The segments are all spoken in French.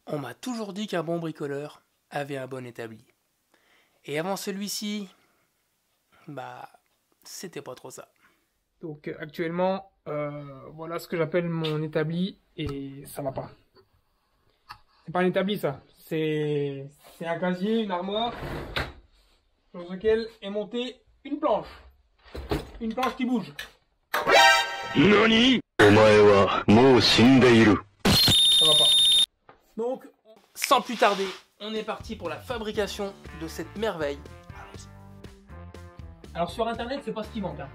On m'a toujours dit qu'un bon bricoleur avait un bon établi. Et avant celui-ci, bah, c'était pas trop ça. Donc actuellement, voilà ce que j'appelle mon établi et ça va pas. C'est pas un établi ça, c'est un casier, une armoire sur lequel est montée une planche. Une planche qui bouge. NANI? お前はもう死んでいる。 Ça va pas. Donc, sans plus tarder, on est parti pour la fabrication de cette merveille. Allons-y. Alors sur internet, c'est pas ce qui manque. Hein.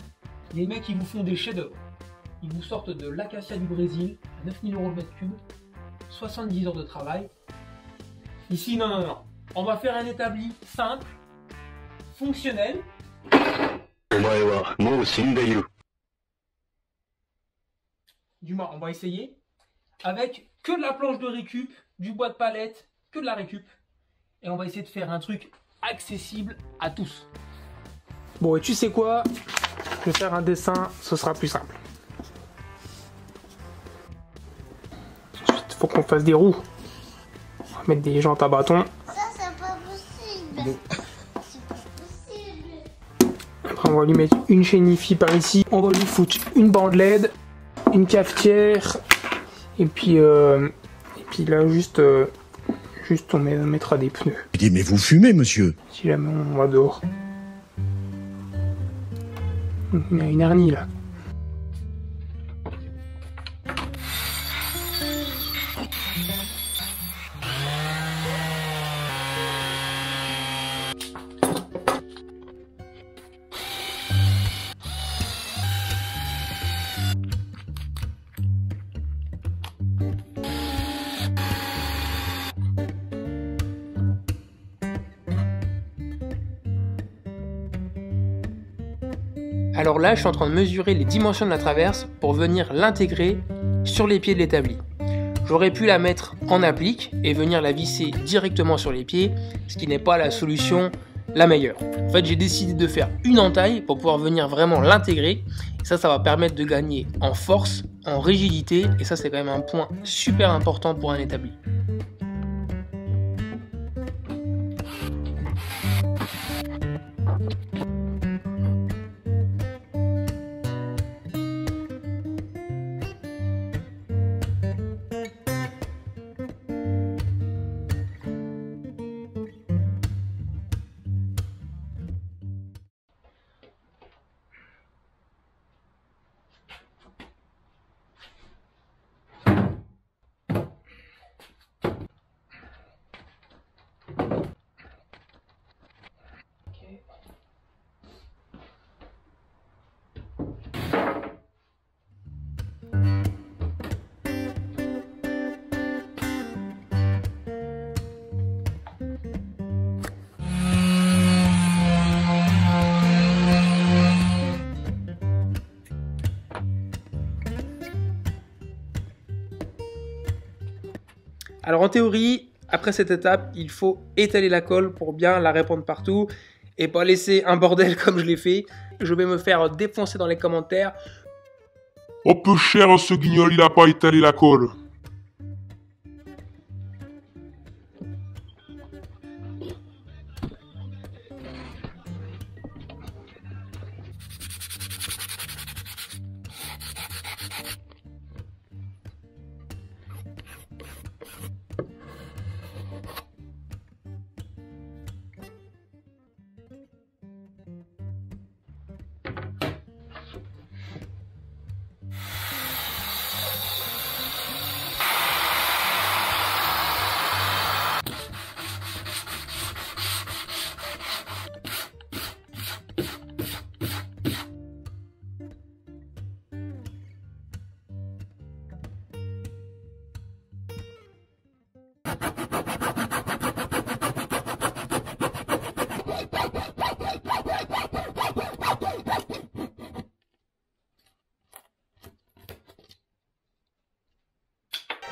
Les mecs, ils vous font des chefs-d'œuvre. Ils vous sortent de l'acacia du Brésil à 9000 € le mètre cube, 70 heures de travail. Ici, non, non, non. On va faire un établi simple, fonctionnel. お前はもう死んでいる。 Du moins, on va essayer. Avec que de la planche de récup, du bois de palette, que de la récup. Et on va essayer de faire un truc accessible à tous. Bon, et tu sais quoi? Je vais faire un dessin, ce sera plus simple. Ensuite, il faut qu'on fasse des roues. On va mettre des jantes à bâton. Ça, c'est pas possible. C'est pas possible. Après, on va lui mettre une chaîne IFI par ici. On va lui foutre une bande LED, une cafetière. Et puis là, juste on mettra des pneus. Il dit, mais vous fumez, monsieur? Si jamais on va dehors. Il y a une hernie là. Alors là, je suis en train de mesurer les dimensions de la traverse pour venir l'intégrer sur les pieds de l'établi. J'aurais pu la mettre en applique et venir la visser directement sur les pieds, ce qui n'est pas la solution la meilleure. En fait, j'ai décidé de faire une entaille pour pouvoir venir vraiment l'intégrer. Ça va permettre de gagner en force, en rigidité, et ça, c'est quand même un point super important pour un établi. Alors en théorie, après cette étape, il faut étaler la colle pour bien la répandre partout et pas laisser un bordel comme je l'ai fait. Je vais me faire défoncer dans les commentaires. Oh peu cher ce guignol, il a pas étalé la colle.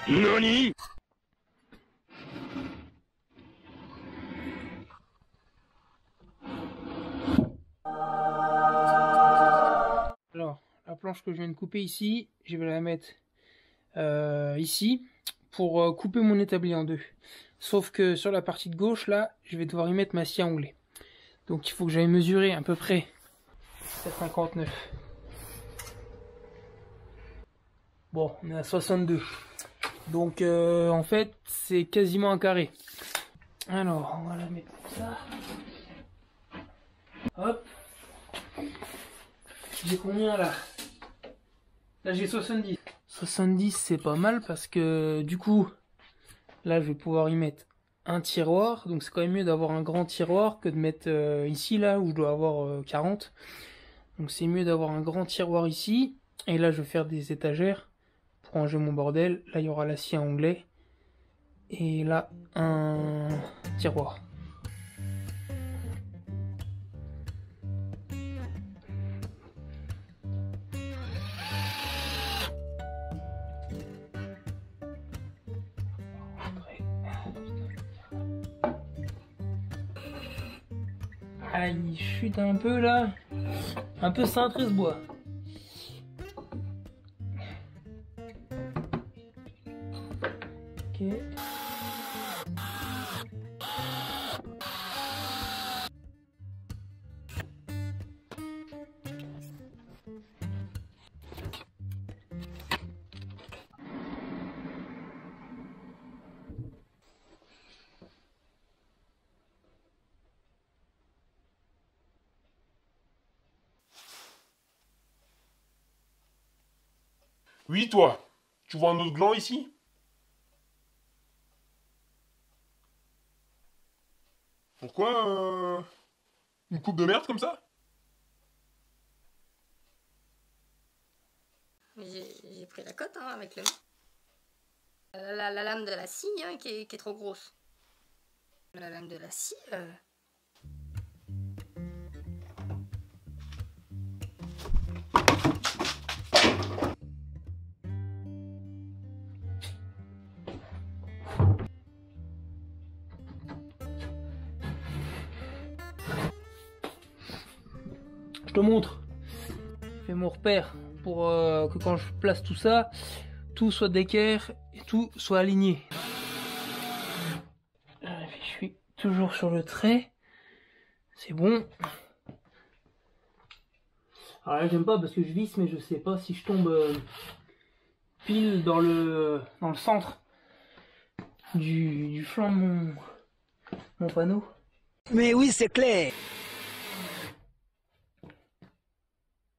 NANI? Alors, la planche que je viens de couper ici, je vais la mettre ici pour couper mon établi en deux. Sauf que sur la partie de gauche, là, je vais devoir y mettre ma scie à onglet. Donc il faut que j'aille mesurer à peu près 59. Bon, on est à 62. Donc en fait, c'est quasiment un carré. Alors, on va la mettre comme ça. Hop. J'ai combien là? Là j'ai 70. 70 c'est pas mal parce que du coup, là je vais pouvoir y mettre un tiroir. Donc c'est quand même mieux d'avoir un grand tiroir que de mettre ici là où je dois avoir 40. Donc c'est mieux d'avoir un grand tiroir ici. Et là je vais faire des étagères pour ranger mon bordel. Là il y aura la scie à onglet. Et là un tiroir. Ah, il chute un peu là. Un peu cintré ce bois. Ok. Oui, toi, tu vois un autre gland ici? Pourquoi une coupe de merde comme ça? J'ai pris la cote hein, avec le la lame de la scie hein, qui est trop grosse. La lame de la scie. Je te montre. Je fais mon repère pour que quand je place tout ça, tout soit d'équerre et tout soit aligné. Je suis toujours sur le trait. C'est bon. Alors là j'aime pas parce que je visse mais je sais pas si je tombe pile dans le centre du flanc de mon panneau. Mais oui, c'est clair.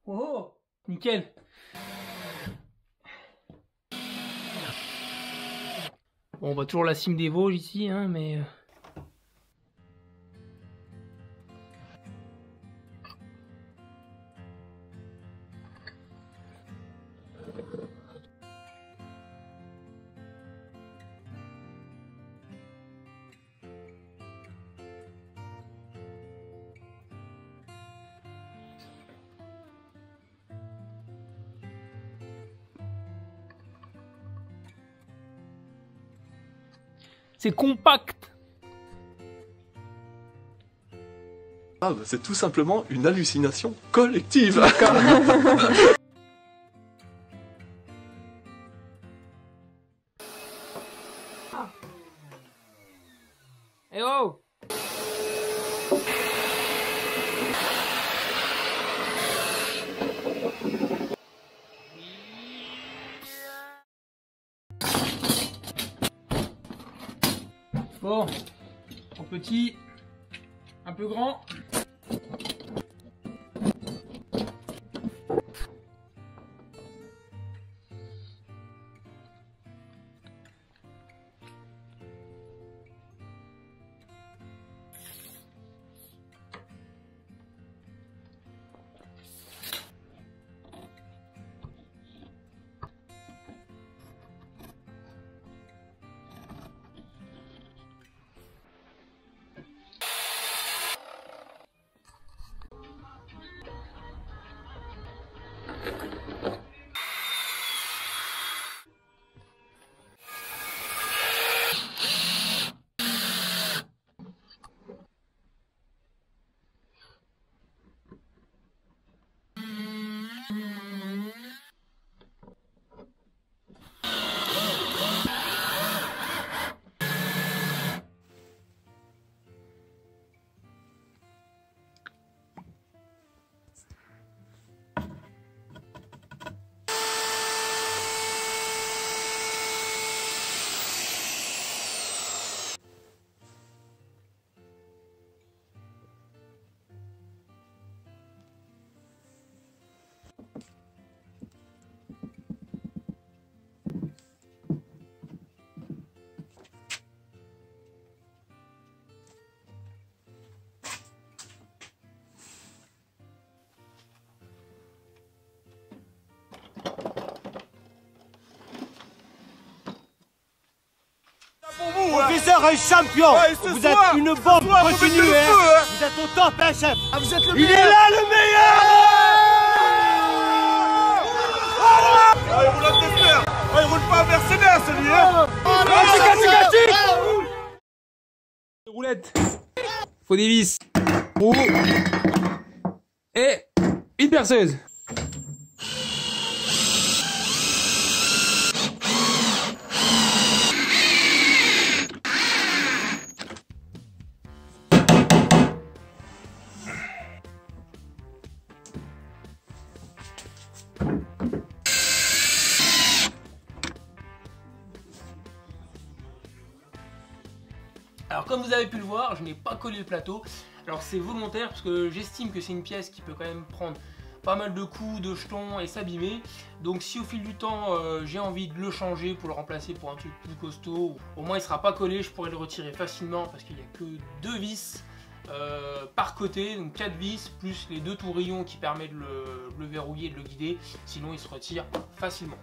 Oh, nickel. Bon, on voit toujours la cime des Vosges ici, hein, mais... C'est compact. Ah, bah, c'est tout simplement une hallucination collective. Eh oh! Bon, en petit, un peu grand. professeur est champion. Vous êtes une bombe, continuez. Vous êtes au top, hein, chef. Vous êtes le Il est là, le meilleur. il roule un tester. Il roule pas un Mercedes, celui, hein. Roulette. Faut des vis. Roue. Et une perceuse. Alors comme vous avez pu le voir, je n'ai pas collé le plateau. Alors c'est volontaire parce que j'estime que c'est une pièce qui peut quand même prendre pas mal de coups, de jetons et s'abîmer. Donc si au fil du temps j'ai envie de le changer pour le remplacer pour un truc plus costaud, au moins il ne sera pas collé, je pourrais le retirer facilement parce qu'il n'y a que 2 vis par côté, donc 4 vis plus les 2 tourillons qui permettent de le verrouiller et de le guider, sinon il se retire facilement.